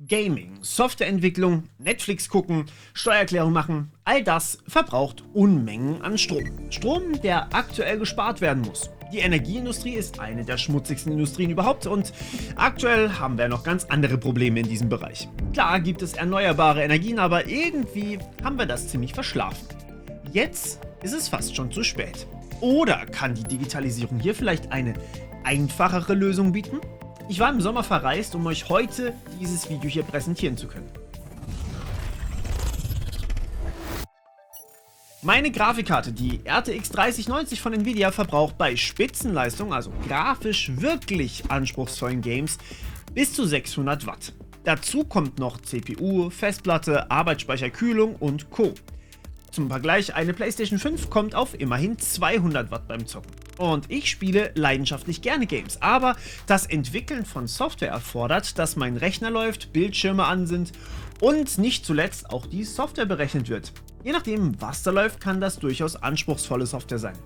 Gaming, Softwareentwicklung, Netflix gucken, Steuererklärung machen, all das verbraucht Unmengen an Strom. Strom, der aktuell gespart werden muss. Die Energieindustrie ist eine der schmutzigsten Industrien überhaupt und aktuell haben wir noch ganz andere Probleme in diesem Bereich. Klar gibt es erneuerbare Energien, aber irgendwie haben wir das ziemlich verschlafen. Jetzt ist es fast schon zu spät. Oder kann die Digitalisierung hier vielleicht eine einfachere Lösung bieten? Ich war im Sommer verreist, um euch heute dieses Video hier präsentieren zu können. Meine Grafikkarte, die RTX 3090 von Nvidia, verbraucht bei Spitzenleistung, also grafisch wirklich anspruchsvollen Games, bis zu 600 Watt. Dazu kommt noch CPU, Festplatte, Arbeitsspeicher, Kühlung und Co. Zum Vergleich, eine PlayStation 5 kommt auf immerhin 200 Watt beim Zocken. Und ich spiele leidenschaftlich gerne Games, aber das Entwickeln von Software erfordert, dass mein Rechner läuft, Bildschirme an sind und nicht zuletzt auch die Software berechnet wird. Je nachdem, was da läuft, kann das durchaus anspruchsvolle Software sein.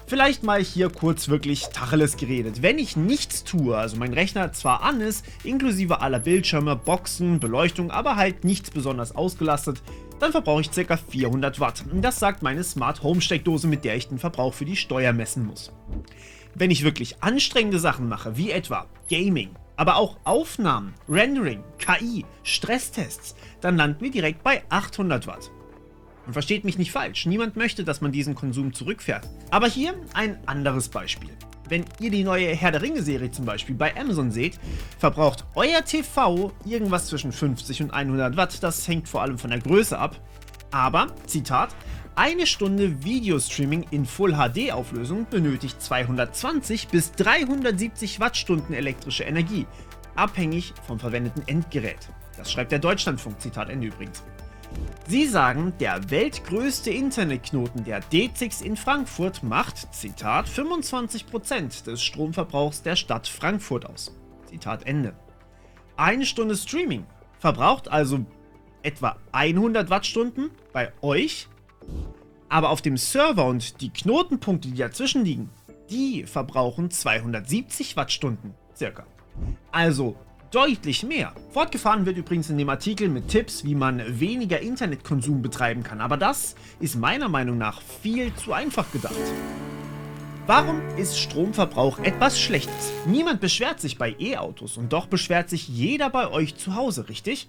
Vielleicht mal hier kurz wirklich Tacheles geredet. Wenn ich nichts tue, also mein Rechner zwar an ist, inklusive aller Bildschirme, Boxen, Beleuchtung, aber halt nichts besonders ausgelastet, dann verbrauche ich ca. 400 Watt. Das sagt meine Smart Home Steckdose, mit der ich den Verbrauch für die Steuer messen muss. Wenn ich wirklich anstrengende Sachen mache, wie etwa Gaming, aber auch Aufnahmen, Rendering, KI, Stresstests, dann landen wir direkt bei 800 Watt. Und versteht mich nicht falsch, niemand möchte, dass man diesen Konsum zurückfährt. Aber hier ein anderes Beispiel. Wenn ihr die neue Herr der Ringe-Serie zum Beispiel bei Amazon seht, verbraucht euer TV irgendwas zwischen 50 und 100 Watt. Das hängt vor allem von der Größe ab. Aber, Zitat, eine Stunde Videostreaming in Full HD Auflösung benötigt 220 bis 370 Wattstunden elektrische Energie, abhängig vom verwendeten Endgerät. Das schreibt der Deutschlandfunk, Zitat Ende übrigens. Sie sagen, der weltgrößte Internetknoten, der D-Zix in Frankfurt, macht, Zitat, 25% des Stromverbrauchs der Stadt Frankfurt aus. Zitat Ende. Eine Stunde Streaming verbraucht also etwa 100 Wattstunden bei euch, aber auf dem Server und die Knotenpunkte, die dazwischen liegen, die verbrauchen 270 Wattstunden circa. Also deutlich mehr. Fortgefahren wird übrigens in dem Artikel mit Tipps, wie man weniger Internetkonsum betreiben kann, aber das ist meiner Meinung nach viel zu einfach gedacht. Warum ist Stromverbrauch etwas Schlechtes? Niemand beschwert sich bei E-Autos und doch beschwert sich jeder bei euch zu Hause, richtig?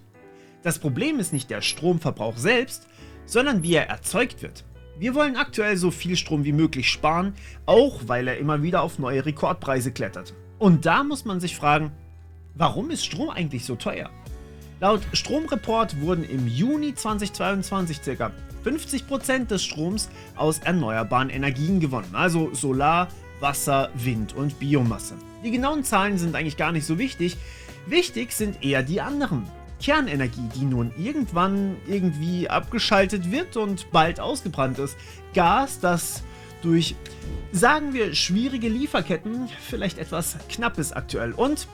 Das Problem ist nicht der Stromverbrauch selbst, sondern wie er erzeugt wird. Wir wollen aktuell so viel Strom wie möglich sparen, auch weil er immer wieder auf neue Rekordpreise klettert. Und da muss man sich fragen, warum ist Strom eigentlich so teuer? Laut Stromreport wurden im Juni 2022 ca. 50% des Stroms aus erneuerbaren Energien gewonnen, also Solar, Wasser, Wind und Biomasse. Die genauen Zahlen sind eigentlich gar nicht so wichtig, wichtig sind eher die anderen. Kernenergie, die nun irgendwann irgendwie abgeschaltet wird und bald ausgebrannt ist. Gas, das durch, sagen wir, schwierige Lieferketten vielleicht etwas knapp ist aktuell. Und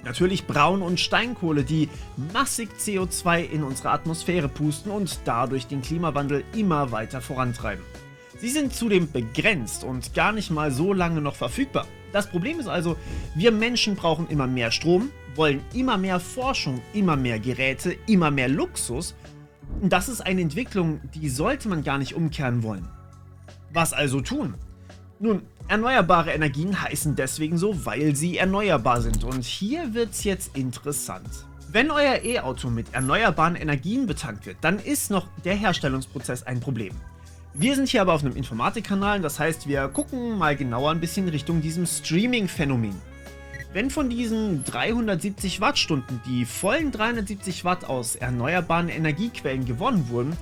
natürlich Braun- und Steinkohle, die massig CO2 in unsere Atmosphäre pusten und dadurch den Klimawandel immer weiter vorantreiben. Sie sind zudem begrenzt und gar nicht mal so lange noch verfügbar. Das Problem ist also, wir Menschen brauchen immer mehr Strom, wollen immer mehr Forschung, immer mehr Geräte, immer mehr Luxus. Und das ist eine Entwicklung, die sollte man gar nicht umkehren wollen. Was also tun? Nun, erneuerbare Energien heißen deswegen so, weil sie erneuerbar sind. Und hier wird's jetzt interessant. Wenn euer E-Auto mit erneuerbaren Energien betankt wird, dann ist noch der Herstellungsprozess ein Problem. Wir sind hier aber auf einem Informatikkanal, das heißt, wir gucken mal genauer ein bisschen Richtung diesem Streaming-Phänomen. Wenn von diesen 370 Wattstunden die vollen 370 Watt aus erneuerbaren Energiequellen gewonnen wurden,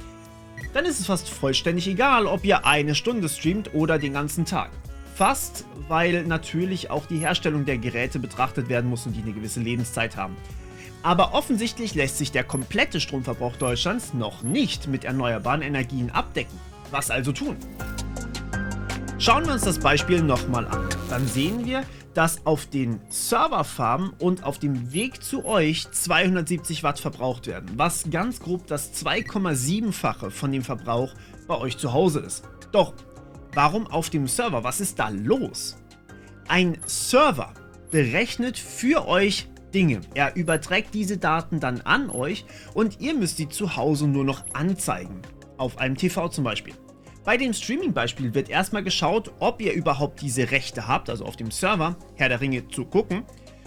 dann ist es fast vollständig egal, ob ihr eine Stunde streamt oder den ganzen Tag. Fast, weil natürlich auch die Herstellung der Geräte betrachtet werden muss und die eine gewisse Lebenszeit haben. Aber offensichtlich lässt sich der komplette Stromverbrauch Deutschlands noch nicht mit erneuerbaren Energien abdecken. Was also tun? Schauen wir uns das Beispiel nochmal an. Dann sehen wir, dass auf den Serverfarmen und auf dem Weg zu euch 270 Watt verbraucht werden, was ganz grob das 2,7-fache von dem Verbrauch bei euch zu Hause ist. Doch, warum auf dem Server? Was ist da los? Ein Server berechnet für euch Dinge. Er überträgt diese Daten dann an euch und ihr müsst sie zu Hause nur noch anzeigen. Auf einem TV zum Beispiel. Bei dem Streaming-Beispiel wird erstmal geschaut, ob ihr überhaupt diese Rechte habt, also auf dem Server Herr der Ringe zu gucken.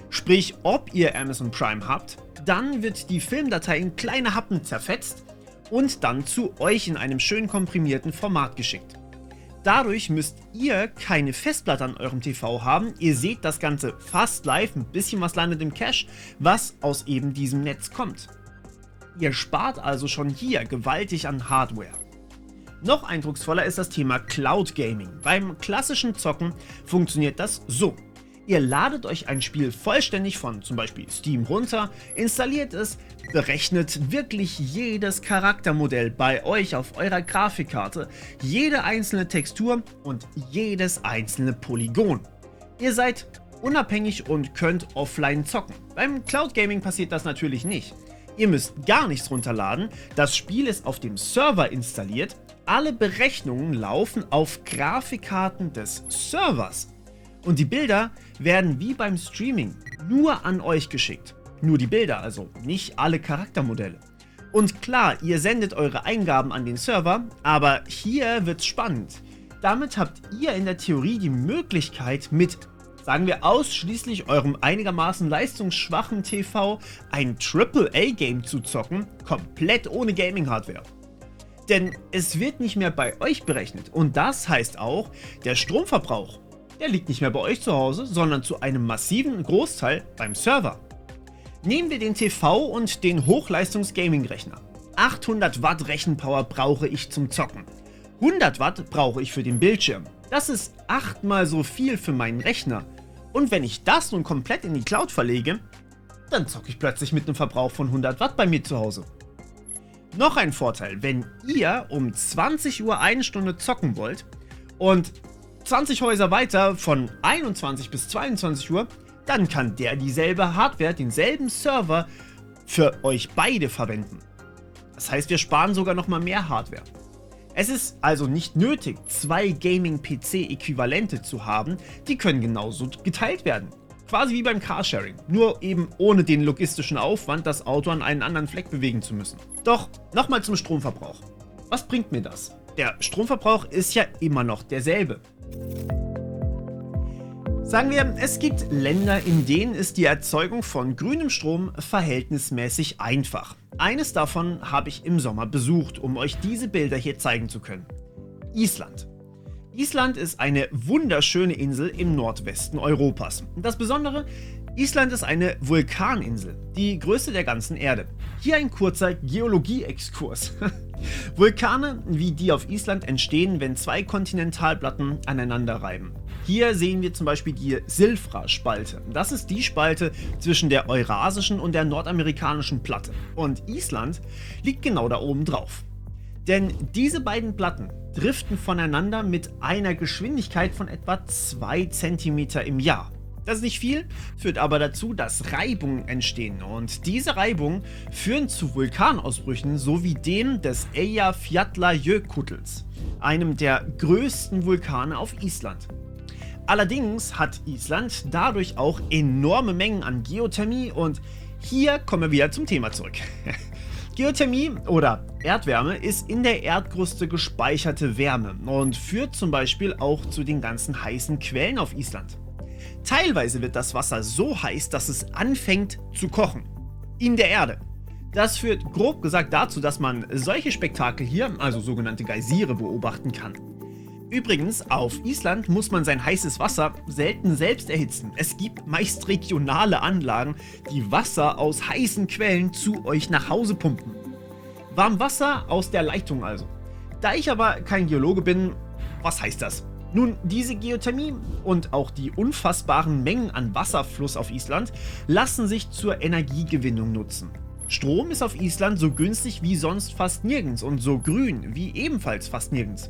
Sprich, ob ihr Amazon Prime habt. Dann wird die Filmdatei in kleine Happen zerfetzt und dann zu euch in einem schön komprimierten Format geschickt. Dadurch müsst ihr keine Festplatte an eurem TV haben, ihr seht das Ganze fast live, ein bisschen was landet im Cache, was aus eben diesem Netz kommt. Ihr spart also schon hier gewaltig an Hardware. Noch eindrucksvoller ist das Thema Cloud Gaming. Beim klassischen Zocken funktioniert das so. Ihr ladet euch ein Spiel vollständig von zum Beispiel Steam runter, installiert es, berechnet wirklich jedes Charaktermodell bei euch auf eurer Grafikkarte, jede einzelne Textur und jedes einzelne Polygon. Ihr seid unabhängig und könnt offline zocken. Beim Cloud Gaming passiert das natürlich nicht. Ihr müsst gar nichts runterladen, das Spiel ist auf dem Server installiert, alle Berechnungen laufen auf Grafikkarten des Servers. Und die Bilder werden wie beim Streaming nur an euch geschickt. Nur die Bilder, also nicht alle Charaktermodelle. Und klar, ihr sendet eure Eingaben an den Server, aber hier wird's spannend. Damit habt ihr in der Theorie die Möglichkeit, mit, sagen wir, ausschließlich eurem einigermaßen leistungsschwachen TV ein AAA-Game zu zocken, komplett ohne Gaming-Hardware. Denn es wird nicht mehr bei euch berechnet und das heißt auch, der Stromverbrauch, der liegt nicht mehr bei euch zu Hause, sondern zu einem massiven Großteil beim Server. Nehmen wir den TV und den Hochleistungs-Gaming-Rechner. 800 Watt Rechenpower brauche ich zum Zocken. 100 Watt brauche ich für den Bildschirm. Das ist 8-mal so viel für meinen Rechner. Und wenn ich das nun komplett in die Cloud verlege, dann zocke ich plötzlich mit einem Verbrauch von 100 Watt bei mir zu Hause. Noch ein Vorteil, wenn ihr um 20 Uhr eine Stunde zocken wollt und 20 Häuser weiter von 21 bis 22 Uhr, dann kann der dieselbe Hardware, denselben Server für euch beide verwenden. Das heißt, wir sparen sogar nochmal mehr Hardware. Es ist also nicht nötig, 2 Gaming-PC-Äquivalente zu haben, die können genauso geteilt werden. Quasi wie beim Carsharing, nur eben ohne den logistischen Aufwand, das Auto an einen anderen Fleck bewegen zu müssen. Doch nochmal zum Stromverbrauch. Was bringt mir das? Der Stromverbrauch ist ja immer noch derselbe. Sagen wir, es gibt Länder, in denen ist die Erzeugung von grünem Strom verhältnismäßig einfach. Eines davon habe ich im Sommer besucht, um euch diese Bilder hier zeigen zu können. Island. Island ist eine wunderschöne Insel im Nordwesten Europas. Das Besondere, Island ist eine Vulkaninsel, die größte der ganzen Erde. Hier ein kurzer Geologie-Exkurs. Vulkane wie die auf Island entstehen, wenn 2 Kontinentalplatten aneinander reiben. Hier sehen wir zum Beispiel die Silfra-Spalte. Das ist die Spalte zwischen der eurasischen und der nordamerikanischen Platte. Und Island liegt genau da oben drauf. Denn diese beiden Platten driften voneinander mit einer Geschwindigkeit von etwa 2 cm im Jahr. Das ist nicht viel, führt aber dazu, dass Reibungen entstehen und diese Reibungen führen zu Vulkanausbrüchen sowie dem des Eyjafjallajökulls, einem der größten Vulkane auf Island. Allerdings hat Island dadurch auch enorme Mengen an Geothermie und hier kommen wir wieder zum Thema zurück. Geothermie oder Erdwärme ist in der Erdkruste gespeicherte Wärme und führt zum Beispiel auch zu den ganzen heißen Quellen auf Island. Teilweise wird das Wasser so heiß, dass es anfängt zu kochen. In der Erde. Das führt grob gesagt dazu, dass man solche Spektakel hier, also sogenannte Geysire, beobachten kann. Übrigens, auf Island muss man sein heißes Wasser selten selbst erhitzen. Es gibt meist regionale Anlagen, die Wasser aus heißen Quellen zu euch nach Hause pumpen. Warmwasser aus der Leitung also. Da ich aber kein Geologe bin, was heißt das? Nun, diese Geothermie und auch die unfassbaren Mengen an Wasserfluss auf Island lassen sich zur Energiegewinnung nutzen. Strom ist auf Island so günstig wie sonst fast nirgends und so grün wie ebenfalls fast nirgends.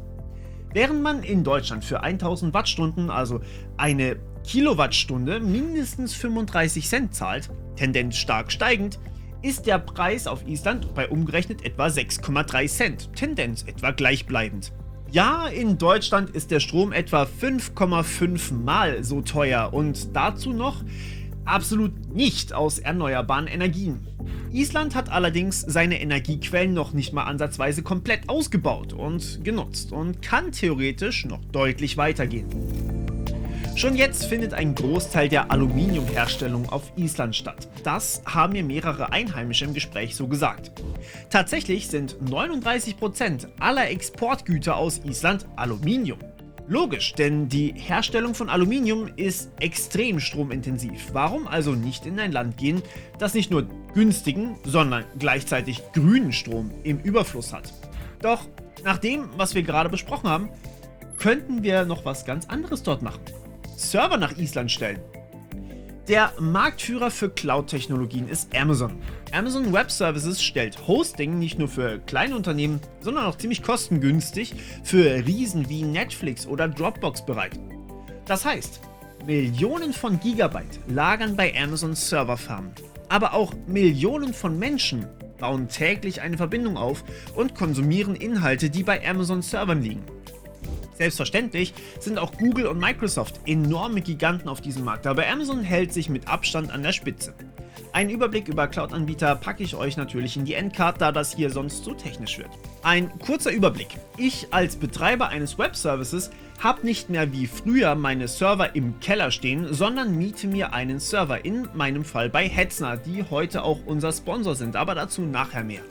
Während man in Deutschland für 1000 Wattstunden, also eine Kilowattstunde, mindestens 35 Cent zahlt, Tendenz stark steigend, ist der Preis auf Island bei umgerechnet etwa 6,3 Cent, Tendenz etwa gleichbleibend. Ja, in Deutschland ist der Strom etwa 5,5 Mal so teuer und dazu noch absolut nicht aus erneuerbaren Energien. Island hat allerdings seine Energiequellen noch nicht mal ansatzweise komplett ausgebaut und genutzt und kann theoretisch noch deutlich weitergehen. Schon jetzt findet ein Großteil der Aluminiumherstellung auf Island statt. Das haben mir mehrere Einheimische im Gespräch so gesagt. Tatsächlich sind 39% aller Exportgüter aus Island Aluminium. Logisch, denn die Herstellung von Aluminium ist extrem stromintensiv. Warum also nicht in ein Land gehen, das nicht nur günstigen, sondern gleichzeitig grünen Strom im Überfluss hat? Doch nach dem, was wir gerade besprochen haben, könnten wir noch was ganz anderes dort machen. Server nach Island stellen. Der Marktführer für Cloud-Technologien ist Amazon. Amazon Web Services stellt Hosting nicht nur für kleine Unternehmen, sondern auch ziemlich kostengünstig für Riesen wie Netflix oder Dropbox bereit. Das heißt, Millionen von Gigabyte lagern bei Amazon Serverfarmen, aber auch Millionen von Menschen bauen täglich eine Verbindung auf und konsumieren Inhalte, die bei Amazon Servern liegen. Selbstverständlich sind auch Google und Microsoft enorme Giganten auf diesem Markt, aber Amazon hält sich mit Abstand an der Spitze. Einen Überblick über Cloud-Anbieter packe ich euch natürlich in die Endcard, da das hier sonst so technisch wird. Ein kurzer Überblick. Ich als Betreiber eines Web-Services habe nicht mehr wie früher meine Server im Keller stehen, sondern miete mir einen Server, in meinem Fall bei Hetzner, die heute auch unser Sponsor sind, aber dazu nachher mehr.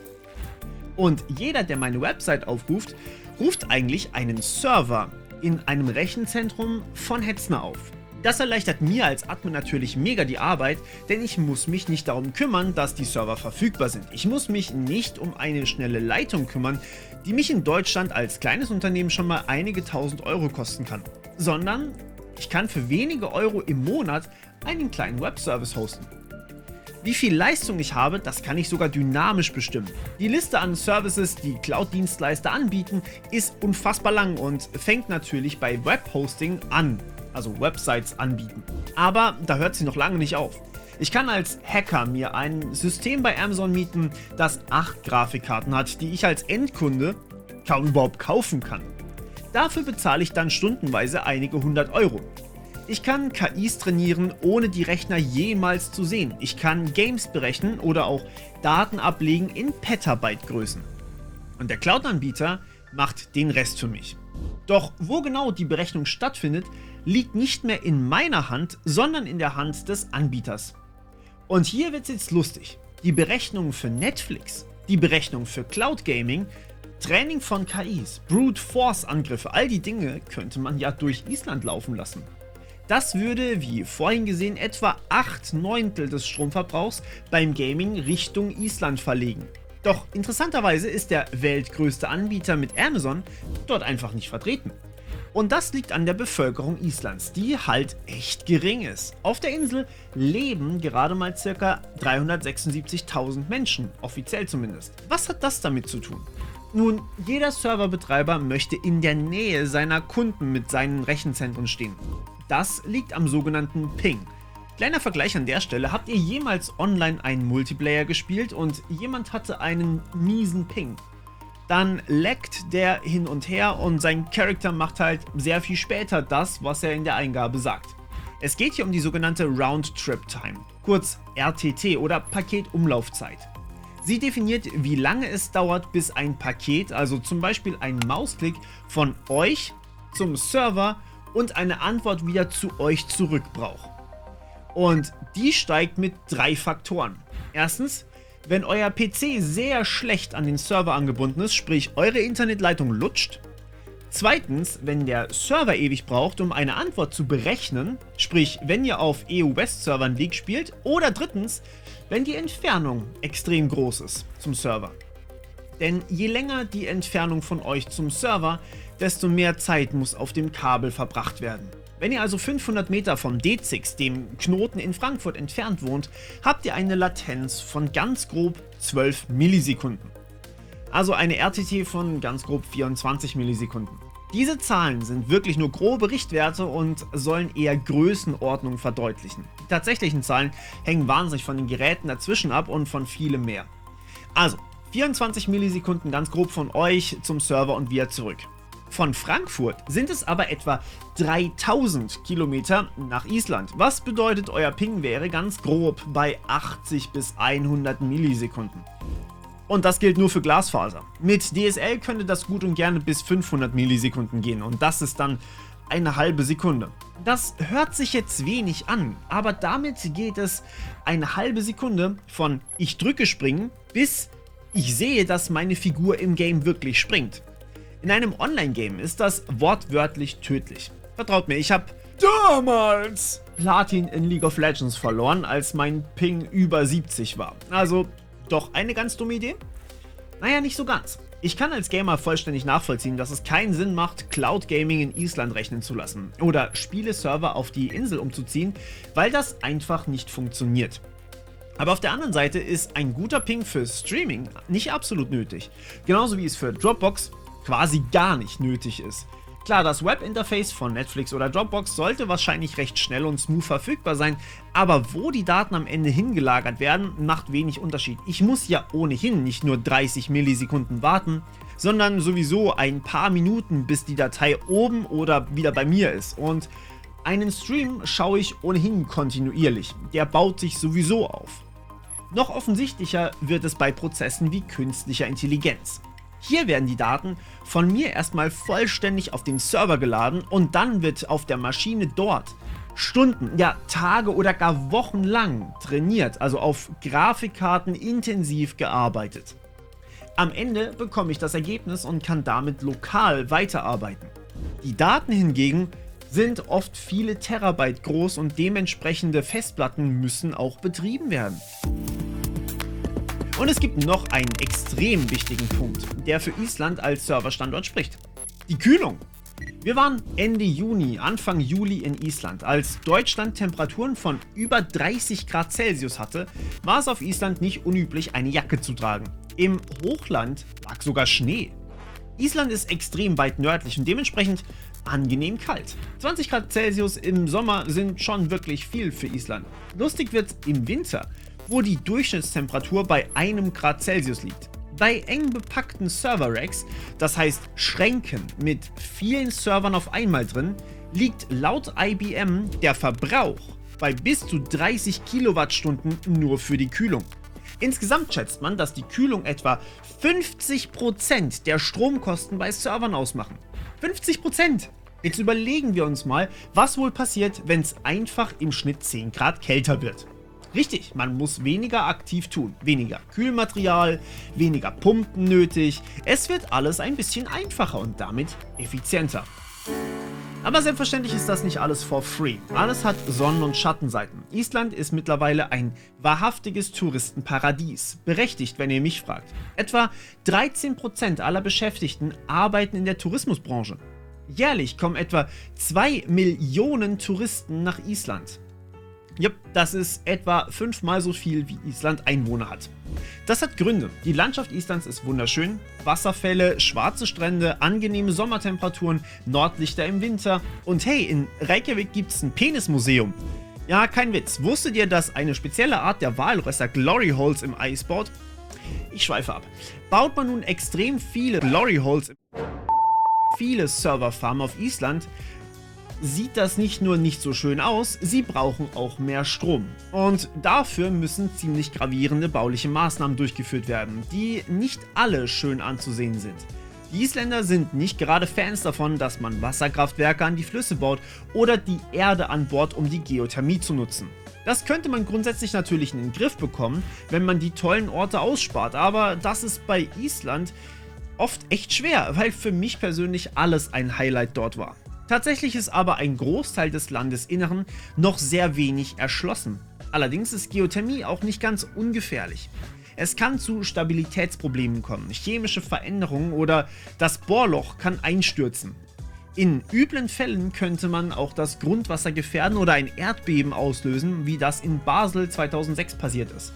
Und jeder, der meine Website aufruft, ruft eigentlich einen Server in einem Rechenzentrum von Hetzner auf. Das erleichtert mir als Admin natürlich mega die Arbeit, denn ich muss mich nicht darum kümmern, dass die Server verfügbar sind. Ich muss mich nicht um eine schnelle Leitung kümmern, die mich in Deutschland als kleines Unternehmen schon mal einige tausend Euro kosten kann, sondern ich kann für wenige Euro im Monat einen kleinen Webservice hosten. Wie viel Leistung ich habe, das kann ich sogar dynamisch bestimmen. Die Liste an Services, die Cloud-Dienstleister anbieten, ist unfassbar lang und fängt natürlich bei Webhosting an, also Websites anbieten. Aber da hört sie noch lange nicht auf. Ich kann als Hacker mir ein System bei Amazon mieten, das 8 Grafikkarten hat, die ich als Endkunde kaum überhaupt kaufen kann. Dafür bezahle ich dann stundenweise einige 100 Euro. Ich kann KIs trainieren, ohne die Rechner jemals zu sehen. Ich kann Games berechnen oder auch Daten ablegen in Petabyte-Größen. Und der Cloud-Anbieter macht den Rest für mich. Doch wo genau die Berechnung stattfindet, liegt nicht mehr in meiner Hand, sondern in der Hand des Anbieters. Und hier wird es jetzt lustig. Die Berechnung für Netflix, die Berechnung für Cloud Gaming, Training von KIs, Brute Force Angriffe, all die Dinge könnte man ja durch Island laufen lassen. Das würde, wie vorhin gesehen, etwa 8/9 des Stromverbrauchs beim Gaming Richtung Island verlegen. Doch interessanterweise ist der weltgrößte Anbieter mit Amazon dort einfach nicht vertreten. Und das liegt an der Bevölkerung Islands, die halt echt gering ist. Auf der Insel leben gerade mal ca. 376.000 Menschen, offiziell zumindest. Was hat das damit zu tun? Nun, jeder Serverbetreiber möchte in der Nähe seiner Kunden mit seinen Rechenzentren stehen. Das liegt am sogenannten Ping. Kleiner Vergleich an der Stelle, habt ihr jemals online einen Multiplayer gespielt und jemand hatte einen miesen Ping? Dann laggt der hin und her und sein Charakter macht halt sehr viel später das, was er in der Eingabe sagt. Es geht hier um die sogenannte Round-Trip-Time, kurz RTT oder Paketumlaufzeit. Sie definiert, wie lange es dauert, bis ein Paket, also zum Beispiel ein Mausklick, von euch zum Server und eine Antwort wieder zu euch zurück braucht. Und die steigt mit 3 Faktoren. Erstens, wenn euer PC sehr schlecht an den Server angebunden ist, sprich eure Internetleitung lutscht. Zweitens, wenn der Server ewig braucht, um eine Antwort zu berechnen, sprich wenn ihr auf EU-West-Servern League spielt. Oder drittens, wenn die Entfernung extrem groß ist zum Server. Denn je länger die Entfernung von euch zum Server, desto mehr Zeit muss auf dem Kabel verbracht werden. Wenn ihr also 500 Meter vom D6, dem Knoten in Frankfurt, entfernt wohnt, habt ihr eine Latenz von ganz grob 12 Millisekunden. Also eine RTT von ganz grob 24 Millisekunden. Diese Zahlen sind wirklich nur grobe Richtwerte und sollen eher Größenordnung verdeutlichen. Die tatsächlichen Zahlen hängen wahnsinnig von den Geräten dazwischen ab und von vielem mehr. Also 24 Millisekunden ganz grob von euch zum Server und wieder zurück. Von Frankfurt sind es aber etwa 3000 Kilometer nach Island. Was bedeutet, euer Ping wäre ganz grob bei 80 bis 100 Millisekunden. Und das gilt nur für Glasfaser. Mit DSL könnte das gut und gerne bis 500 Millisekunden gehen und das ist dann eine halbe Sekunde. Das hört sich jetzt wenig an, aber damit geht es eine halbe Sekunde von ich drücke springen bis ich sehe, dass meine Figur im Game wirklich springt. In einem Online-Game ist das wortwörtlich tödlich. Vertraut mir, ich habe damals Platin in League of Legends verloren, als mein Ping über 70 war. Also doch eine ganz dumme Idee? Naja, nicht so ganz. Ich kann als Gamer vollständig nachvollziehen, dass es keinen Sinn macht, Cloud Gaming in Island rechnen zu lassen oder Spieleserver auf die Insel umzuziehen, weil das einfach nicht funktioniert. Aber auf der anderen Seite ist ein guter Ping für Streaming nicht absolut nötig. Genauso wie es für Dropbox quasi gar nicht nötig ist. Klar, das Webinterface von Netflix oder Dropbox sollte wahrscheinlich recht schnell und smooth verfügbar sein, aber wo die Daten am Ende hingelagert werden, macht wenig Unterschied. Ich muss ja ohnehin nicht nur 30 Millisekunden warten, sondern sowieso ein paar Minuten, bis die Datei oben oder wieder bei mir ist. Und einen Stream schaue ich ohnehin kontinuierlich, der baut sich sowieso auf. Noch offensichtlicher wird es bei Prozessen wie künstlicher Intelligenz. Hier werden die Daten von mir erstmal vollständig auf den Server geladen und dann wird auf der Maschine dort Stunden, ja Tage oder gar Wochen lang trainiert, also auf Grafikkarten intensiv gearbeitet. Am Ende bekomme ich das Ergebnis und kann damit lokal weiterarbeiten. Die Daten hingegen sind oft viele Terabyte groß und dementsprechende Festplatten müssen auch betrieben werden. Und es gibt noch einen extrem wichtigen Punkt, der für Island als Serverstandort spricht. Die Kühlung. Wir waren Ende Juni, Anfang Juli in Island. Als Deutschland Temperaturen von über 30 Grad Celsius hatte, war es auf Island nicht unüblich, eine Jacke zu tragen. Im Hochland lag sogar Schnee. Island ist extrem weit nördlich und dementsprechend angenehm kalt. 20 Grad Celsius im Sommer sind schon wirklich viel für Island. Lustig wird's im Winter, wo die Durchschnittstemperatur bei 1 Grad Celsius liegt. Bei eng bepackten Server-Racks, das heißt Schränken mit vielen Servern auf einmal drin, liegt laut IBM der Verbrauch bei bis zu 30 Kilowattstunden nur für die Kühlung. Insgesamt schätzt man, dass die Kühlung etwa 50% der Stromkosten bei Servern ausmachen. 50%! Jetzt überlegen wir uns mal, was wohl passiert, wenn es einfach im Schnitt 10 Grad kälter wird. Richtig, man muss weniger aktiv tun, weniger Kühlmaterial, weniger Pumpen nötig, es wird alles ein bisschen einfacher und damit effizienter. Aber selbstverständlich ist das nicht alles for free. Alles hat Sonnen- und Schattenseiten. Island ist mittlerweile ein wahrhaftiges Touristenparadies. Berechtigt, wenn ihr mich fragt. Etwa 13% aller Beschäftigten arbeiten in der Tourismusbranche. Jährlich kommen etwa 2 Millionen Touristen nach Island. Jupp, das ist etwa 5-mal so viel, wie Island Einwohner hat. Das hat Gründe. Die Landschaft Islands ist wunderschön. Wasserfälle, schwarze Strände, angenehme Sommertemperaturen, Nordlichter im Winter. Und hey, in Reykjavik gibt es ein Penismuseum. Ja, kein Witz. Wusstet ihr, dass eine spezielle Art der Walrösser Glory Holes im Eis baut? Ich schweife ab. Baut man nun extrem viele Glory Holes, viele Serverfarmen auf Island, sieht das nicht nur nicht so schön aus, sie brauchen auch mehr Strom. Und dafür müssen ziemlich gravierende bauliche Maßnahmen durchgeführt werden, die nicht alle schön anzusehen sind. Die Isländer sind nicht gerade Fans davon, dass man Wasserkraftwerke an die Flüsse baut oder die Erde an Bord, um die Geothermie zu nutzen. Das könnte man grundsätzlich natürlich in den Griff bekommen, wenn man die tollen Orte ausspart, aber das ist bei Island oft echt schwer, weil für mich persönlich alles ein Highlight dort war. Tatsächlich ist aber ein Großteil des Landesinneren noch sehr wenig erschlossen. Allerdings ist Geothermie auch nicht ganz ungefährlich. Es kann zu Stabilitätsproblemen kommen, chemische Veränderungen oder das Bohrloch kann einstürzen. In üblen Fällen könnte man auch das Grundwasser gefährden oder ein Erdbeben auslösen, wie das in Basel 2006 passiert ist.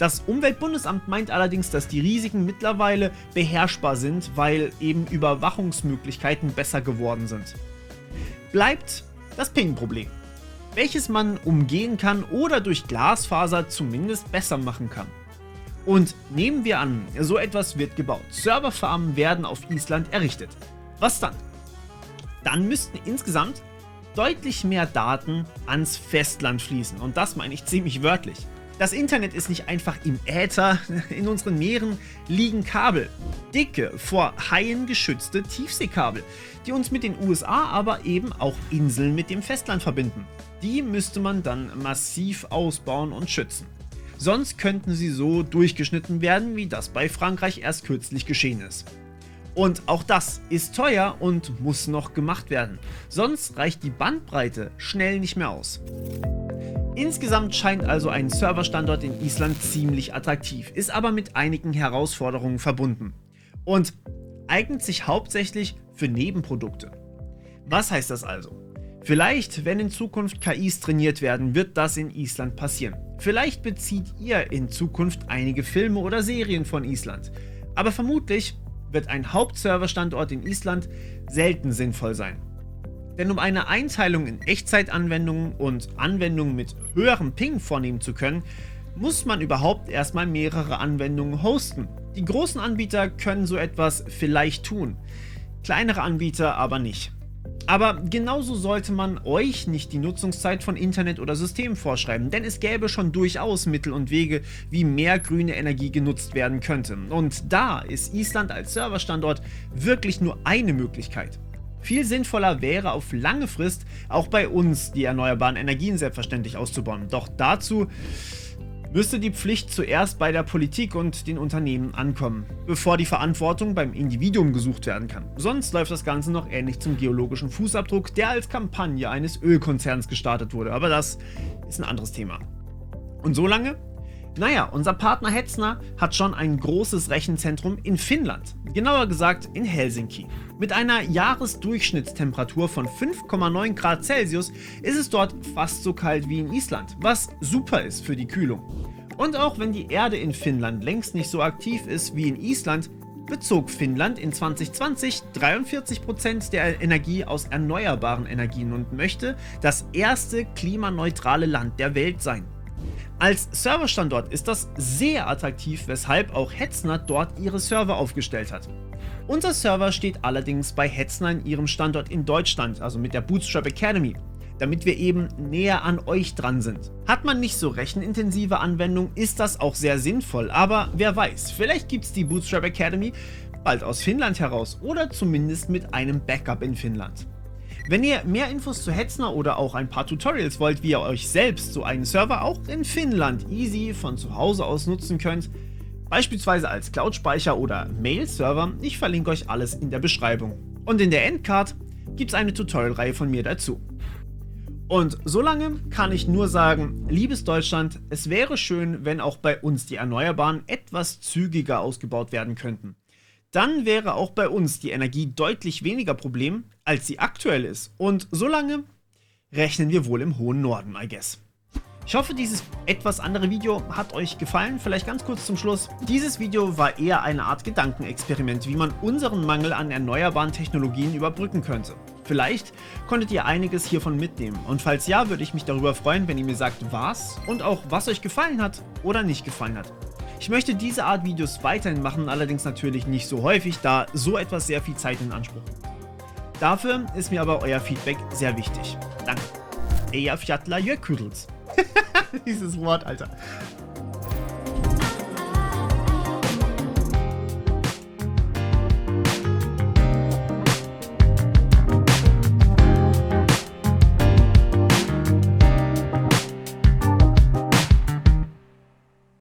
Das Umweltbundesamt meint allerdings, dass die Risiken mittlerweile beherrschbar sind, weil eben Überwachungsmöglichkeiten besser geworden sind. Bleibt das Ping-Problem, welches man umgehen kann oder durch Glasfaser zumindest besser machen kann. Und nehmen wir an, so etwas wird gebaut. Serverfarmen werden auf Island errichtet. Was dann? Dann müssten insgesamt deutlich mehr Daten ans Festland fließen. Und das meine ich ziemlich wörtlich. Das Internet ist nicht einfach im Äther, in unseren Meeren liegen Kabel. Dicke, vor Haien geschützte Tiefseekabel, die uns mit den USA, aber eben auch Inseln mit dem Festland verbinden. Die müsste man dann massiv ausbauen und schützen. Sonst könnten sie so durchgeschnitten werden, wie das bei Frankreich erst kürzlich geschehen ist. Und auch das ist teuer und muss noch gemacht werden. Sonst reicht die Bandbreite schnell nicht mehr aus. Insgesamt scheint also ein Serverstandort in Island ziemlich attraktiv, ist aber mit einigen Herausforderungen verbunden und eignet sich hauptsächlich für Nebenprodukte. Was heißt das also? Vielleicht, wenn in Zukunft KIs trainiert werden, wird das in Island passieren. Vielleicht bezieht ihr in Zukunft einige Filme oder Serien von Island, aber vermutlich wird ein Hauptserverstandort in Island selten sinnvoll sein. Denn um eine Einteilung in Echtzeitanwendungen und Anwendungen mit höherem Ping vornehmen zu können, muss man überhaupt erstmal mehrere Anwendungen hosten. Die großen Anbieter können so etwas vielleicht tun, kleinere Anbieter aber nicht. Aber genauso sollte man euch nicht die Nutzungszeit von Internet oder Systemen vorschreiben, denn es gäbe schon durchaus Mittel und Wege, wie mehr grüne Energie genutzt werden könnte. Und da ist Island als Serverstandort wirklich nur eine Möglichkeit. Viel sinnvoller wäre auf lange Frist auch bei uns die erneuerbaren Energien selbstverständlich auszubauen. Doch dazu müsste die Pflicht zuerst bei der Politik und den Unternehmen ankommen, bevor die Verantwortung beim Individuum gesucht werden kann. Sonst läuft das Ganze noch ähnlich zum geologischen Fußabdruck, der als Kampagne eines Ölkonzerns gestartet wurde. Aber das ist ein anderes Thema. Und so lange? Naja, unser Partner Hetzner hat schon ein großes Rechenzentrum in Finnland, genauer gesagt in Helsinki. Mit einer Jahresdurchschnittstemperatur von 5,9 Grad Celsius ist es dort fast so kalt wie in Island, was super ist für die Kühlung. Und auch wenn die Erde in Finnland längst nicht so aktiv ist wie in Island, bezog Finnland in 2020 43% der Energie aus erneuerbaren Energien und möchte das erste klimaneutrale Land der Welt sein. Als Serverstandort ist das sehr attraktiv, weshalb auch Hetzner dort ihre Server aufgestellt hat. Unser Server steht allerdings bei Hetzner in ihrem Standort in Deutschland, also mit der Bootstrap Academy, damit wir eben näher an euch dran sind. Hat man nicht so rechenintensive Anwendungen, ist das auch sehr sinnvoll, aber wer weiß, vielleicht gibt es die Bootstrap Academy bald aus Finnland heraus oder zumindest mit einem Backup in Finnland. Wenn ihr mehr Infos zu Hetzner oder auch ein paar Tutorials wollt, wie ihr euch selbst so einen Server auch in Finnland easy von zu Hause aus nutzen könnt, beispielsweise als Cloud-Speicher oder Mail-Server, ich verlinke euch alles in der Beschreibung. Und in der Endcard gibt es eine Tutorial-Reihe von mir dazu. Und solange kann ich nur sagen, liebes Deutschland, es wäre schön, wenn auch bei uns die Erneuerbaren etwas zügiger ausgebaut werden könnten. Dann wäre auch bei uns die Energie deutlich weniger Problem, als sie aktuell ist. Und solange rechnen wir wohl im hohen Norden, I guess. Ich hoffe, dieses etwas andere Video hat euch gefallen. Vielleicht ganz kurz zum Schluss. Dieses Video war eher eine Art Gedankenexperiment, wie man unseren Mangel an erneuerbaren Technologien überbrücken könnte. Vielleicht konntet ihr einiges hiervon mitnehmen. Und falls ja, würde ich mich darüber freuen, wenn ihr mir sagt, was und auch was euch gefallen hat oder nicht gefallen hat. Ich möchte diese Art Videos weiterhin machen, allerdings natürlich nicht so häufig, da so etwas sehr viel Zeit in Anspruch nimmt. Dafür ist mir aber euer Feedback sehr wichtig. Danke. Eyjafjallajökull. Dieses Wort, Alter.